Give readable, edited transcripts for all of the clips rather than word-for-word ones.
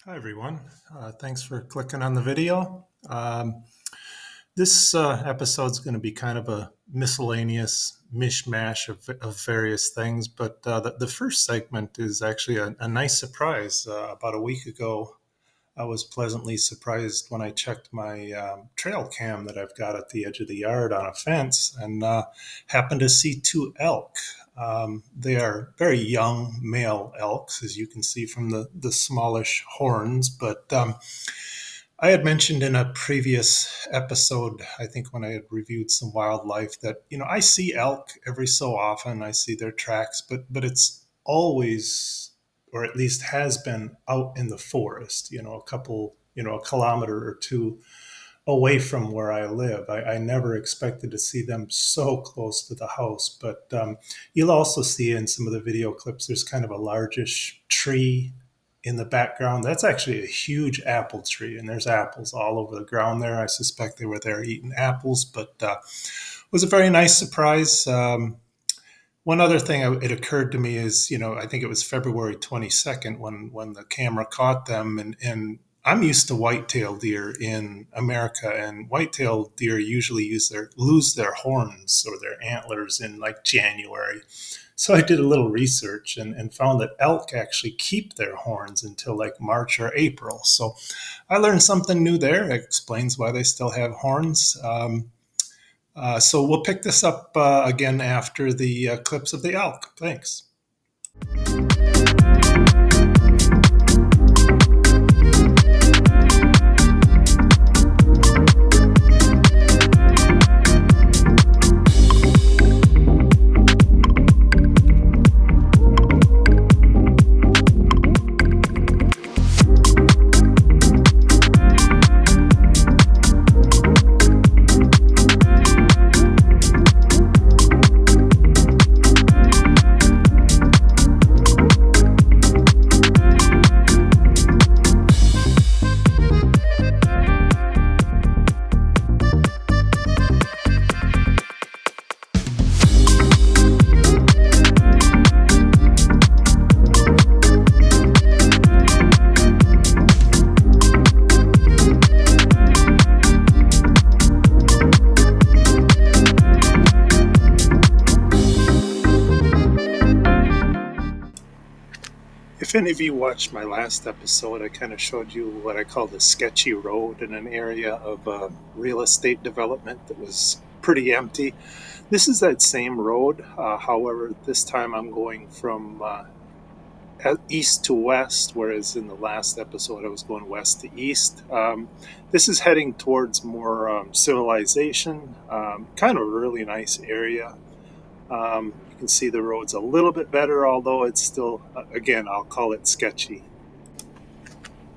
Hi, everyone. Thanks for clicking on the video. This episode is going to be kind of a miscellaneous mishmash of various things, but the first segment is actually a nice surprise. About a week ago, I was pleasantly surprised when I checked my trail cam that I've got at the edge of the yard on a fence and happened to see two elk. They are very young male elks, as you can see from the smallish horns. But I had mentioned in a previous episode, I think when I had reviewed some wildlife, that I see elk every so often. I see their tracks, but it's always, or at least has been, out in the forest. A kilometer or two away from where I live. I never expected to see them so close to the house, but you'll also see in some of the video clips there's kind of a largish tree in the background. That's actually a huge apple tree, and there's apples all over the ground there. I suspect they were there eating apples, but it was a very nice surprise. One other thing it occurred to me is, I think it was February 22nd when the camera caught them, and I'm used to whitetail deer in America, and whitetail deer usually lose their horns or their antlers in like January. So I did a little research and found that elk actually keep their horns until like March or April. So I learned something new there. It explains why they still have horns. So we'll pick this up again after the clips of the elk. Thanks. If any of you watched my last episode, I kind of showed you what I call the sketchy road in an area of real estate development that was pretty empty. This is that same road. However, this time I'm going from east to west, whereas in the last episode I was going west to east. This is heading towards more civilization, kind of a really nice area. You can see the road's a little bit better, although it's still, again, I'll call it sketchy.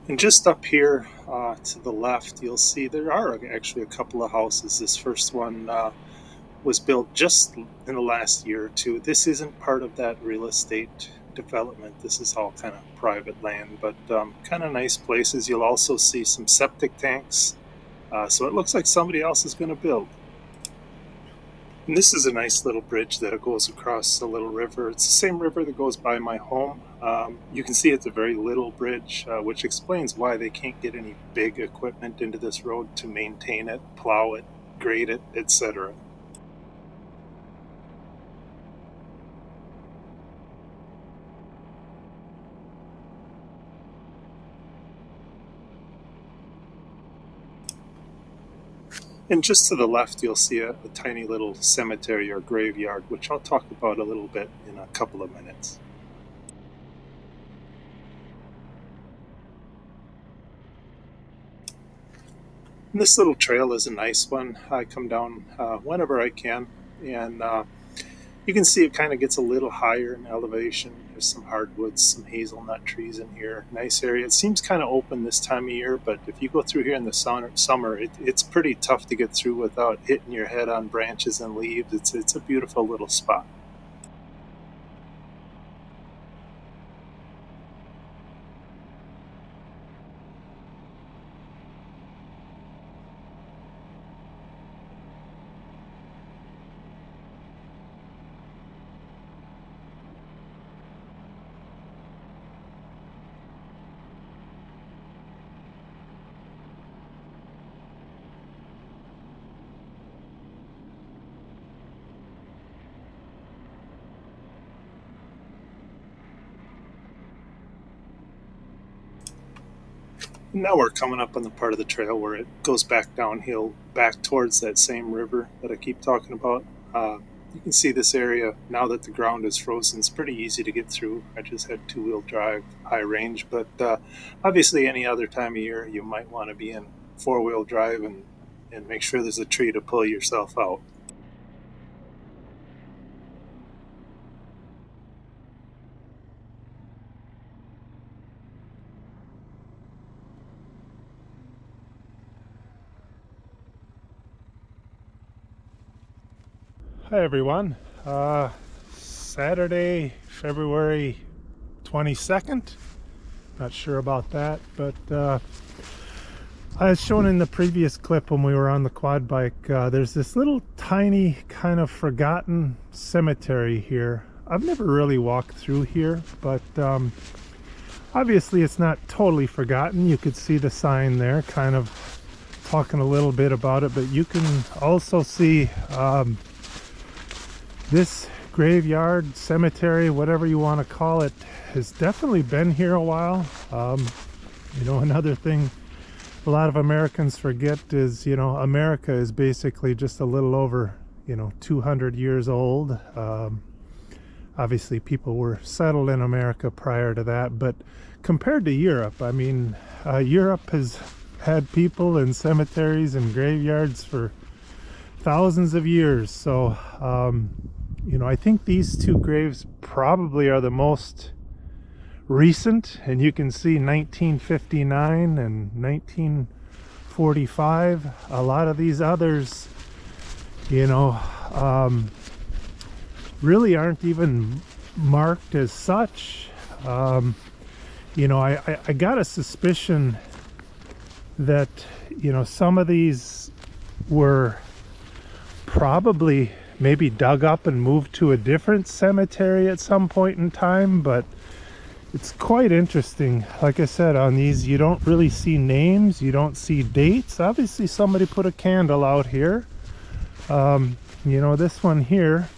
And just up here to the left, you'll see there are actually a couple of houses. This first one was built just in the last year or two. This isn't part of that real estate development. This is all kind of private land, but kind of nice places. You'll also see some septic tanks. So it looks like somebody else is going to build. And this is a nice little bridge that goes across a little river. It's the same river that goes by my home. You can see it's a very little bridge, which explains why they can't get any big equipment into this road to maintain it, plow it, grade it, etc. And just to the left, you'll see a tiny little cemetery or graveyard, which I'll talk about a little bit in a couple of minutes. And this little trail is a nice one. I come down whenever I can, and you can see it kind of gets a little higher in elevation. There's some hardwoods, some hazelnut trees in here. Nice area. It seems kind of open this time of year, but if you go through here in the summer, it's pretty tough to get through without hitting your head on branches and leaves. It's a beautiful little spot. Now we're coming up on the part of the trail where it goes back downhill, back towards that same river that I keep talking about. Uh, you can see this area now that the ground is frozen. It's pretty easy to get through. I just had two-wheel drive, high range, but obviously any other time of year you might want to be in four-wheel drive and make sure there's a tree to pull yourself out. Hi everyone. Saturday, February 22nd. Not sure about that, but as shown in the previous clip when we were on the quad bike, there's this little tiny kind of forgotten cemetery here. I've never really walked through here, but obviously it's not totally forgotten. You could see the sign there kind of talking a little bit about it, but you can also see this graveyard, cemetery, whatever you want to call it, has definitely been here a while. You know, another thing a lot of Americans forget is, you know, America is basically just a little over, 200 years old. Obviously people were settled in America prior to that, but compared to Europe, I mean, Europe has had people in cemeteries and graveyards for thousands of years. So I think these two graves probably are the most recent, and you can see 1959 and 1945. A lot of these others, really aren't even marked as such. I got a suspicion that, some of these were probably maybe dug up and moved to a different cemetery at some point in time, but it's quite interesting. Like I said, on these you don't really see names, you don't see dates. Obviously somebody put a candle out here. This one here,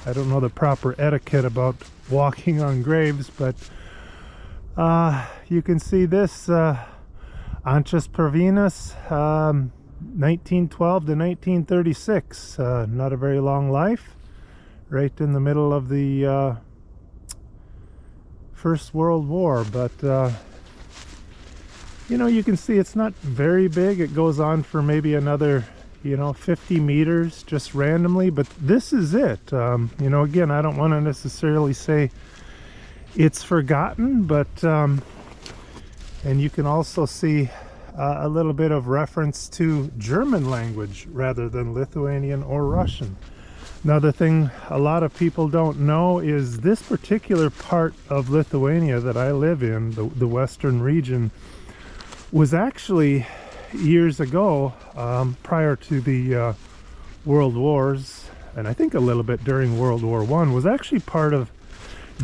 I don't know the proper etiquette about walking on graves, but you can see this Anchas Provinus, 1912 to 1936. Not a very long life, right in the middle of the First World War, but you can see it's not very big. It goes on for maybe another 50 meters just randomly, but this is it. Again, I don't want to necessarily say it's forgotten, but and you can also see a little bit of reference to German language rather than Lithuanian or Russian. Another thing a lot of people don't know is this particular part of Lithuania that I live in, the western region, was actually years ago, prior to the World Wars, and I think a little bit during World War I, was actually part of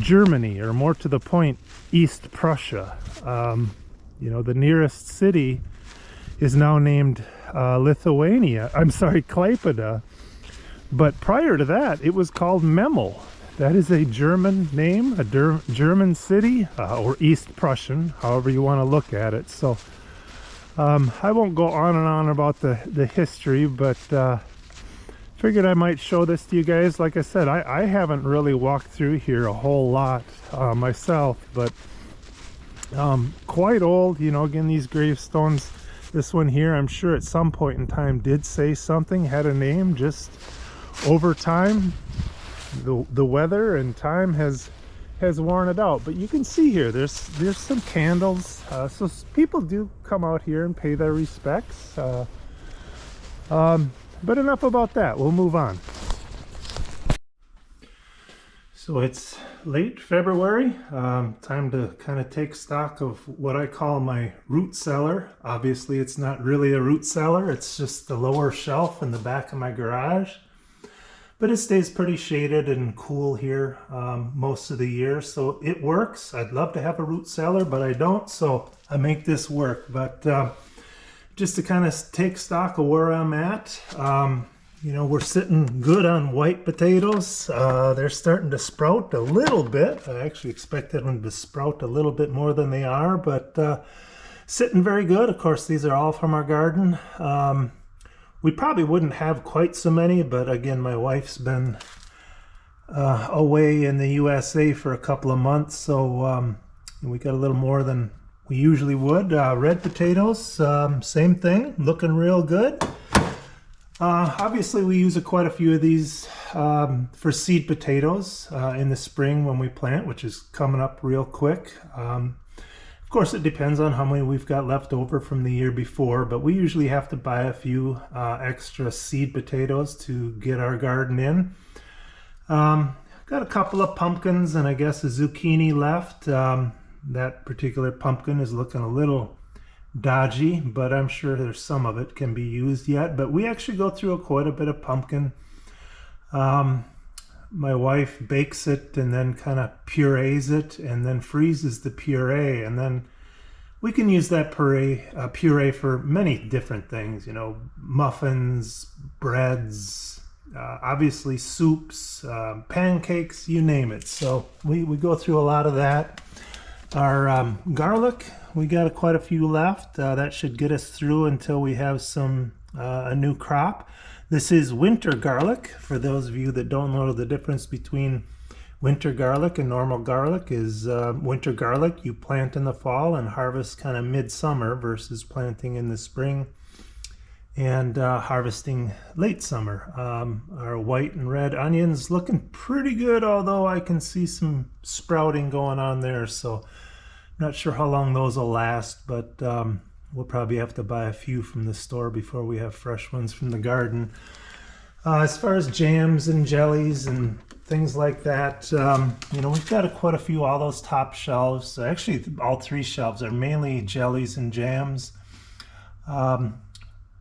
Germany, or more to the point, East Prussia. The nearest city is now named Klaipėda, but prior to that it was called Memel. That is a German name, a German city, or East Prussian, however you want to look at it. So I won't go on and on about the history, but figured I might show this to you guys. Like I said, I haven't really walked through here a whole lot myself, but quite old. Again, these gravestones, this one here, I'm sure at some point in time did say something, had a name. Just over time, the weather and time has worn it out. But you can see here there's some candles, so people do come out here and pay their respects. But enough about that, we'll move on. So it's late February, time to kind of take stock of what I call my root cellar. Obviously it's not really a root cellar, it's just the lower shelf in the back of my garage. But it stays pretty shaded and cool here most of the year, so it works. I'd love to have a root cellar, but I don't, so I make this work. But just to kind of take stock of where I'm at, we're sitting good on white potatoes. They're starting to sprout a little bit. I actually expected them to sprout a little bit more than they are, but Sitting very good. Of course, these are all from our garden. We probably wouldn't have quite so many, but again, my wife's been away in the USA for a couple of months, so we got a little more than we usually would. Red potatoes, same thing, looking real good. Obviously, we use quite a few of these for seed potatoes in the spring when we plant, which is coming up real quick. Of course, it depends on how many we've got left over from the year before, but we usually have to buy a few extra seed potatoes to get our garden in. Got a couple of pumpkins and I guess a zucchini left. That particular pumpkin is looking a little dodgy, but I'm sure there's some of it can be used yet. But we actually go through quite a bit of pumpkin. My wife bakes it and then kind of purees it and then freezes the puree, and then we can use that puree for many different things, you know, muffins, breads, obviously soups, pancakes, you name it. So we go through a lot of that. Our garlic, we got quite a few left. That should get us through until we have a new crop. This is winter garlic. For those of you that don't know the difference between winter garlic and normal garlic, is winter garlic you plant in the fall and harvest kind of midsummer versus planting in the spring and harvesting late summer. Our white and red onions looking pretty good, although I can see some sprouting going on there, so not sure how long those will last, but we'll probably have to buy a few from the store before we have fresh ones from the garden. As far as jams and jellies and things like that, you know, we've got quite a few. All those top shelves, actually all three shelves, are mainly jellies and jams.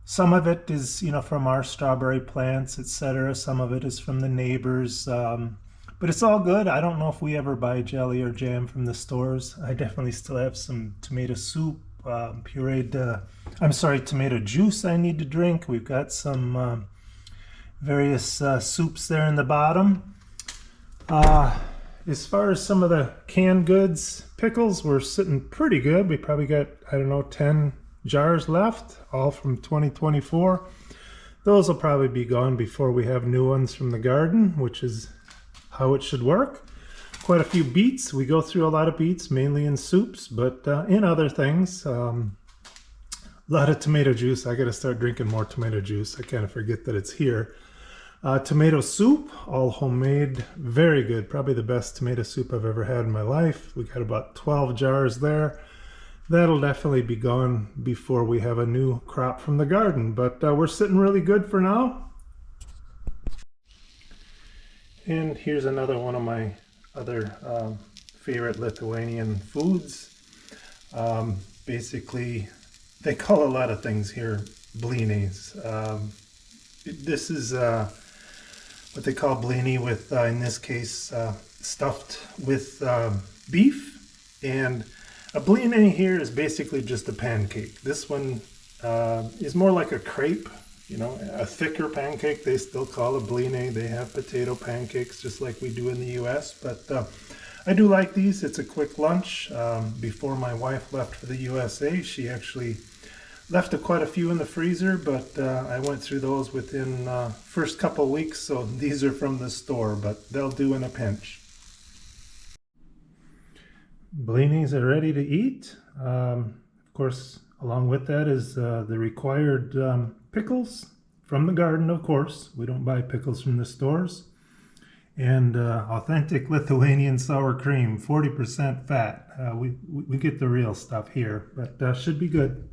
Some of it is, you know, from our strawberry plants, etc. Some of it is from the neighbors, but it's all good. I don't know if we ever buy jelly or jam from the stores. I definitely still have some tomato soup, tomato juice I need to drink. We've got some various soups there in the bottom. As far as some of the canned goods, pickles, we're sitting pretty good. We probably got, I don't know, 10 jars left, all from 2024. Those will probably be gone before we have new ones from the garden, which is how it should work. Quite a few beets. We go through a lot of beets, mainly in soups, but in other things. A lot of tomato juice. I got to start drinking more tomato juice. I kind of forget that it's here. Tomato soup, all homemade, very good. Probably the best tomato soup I've ever had in my life. We got about 12 jars there. That'll definitely be gone before we have a new crop from the garden, but we're sitting really good for now. And here's another one of my other favorite Lithuanian foods. Basically, they call a lot of things here Blynais. This is what they call Blynai with, in this case, stuffed with beef. And a Blynai here is basically just a pancake. This one is more like a crepe, you know, a thicker pancake. They still call it Blynai. They have potato pancakes just like we do in the US, but I do like these. It's a quick lunch. Before my wife left for the USA, she actually left quite a few in the freezer, but I went through those within first couple of weeks, so these are from the store, but they'll do in a pinch. Blinis are ready to eat. Of course, along with that is the required pickles from the garden, of course. We don't buy pickles from the stores. And authentic Lithuanian sour cream, 40% fat. We get the real stuff here, but should be good.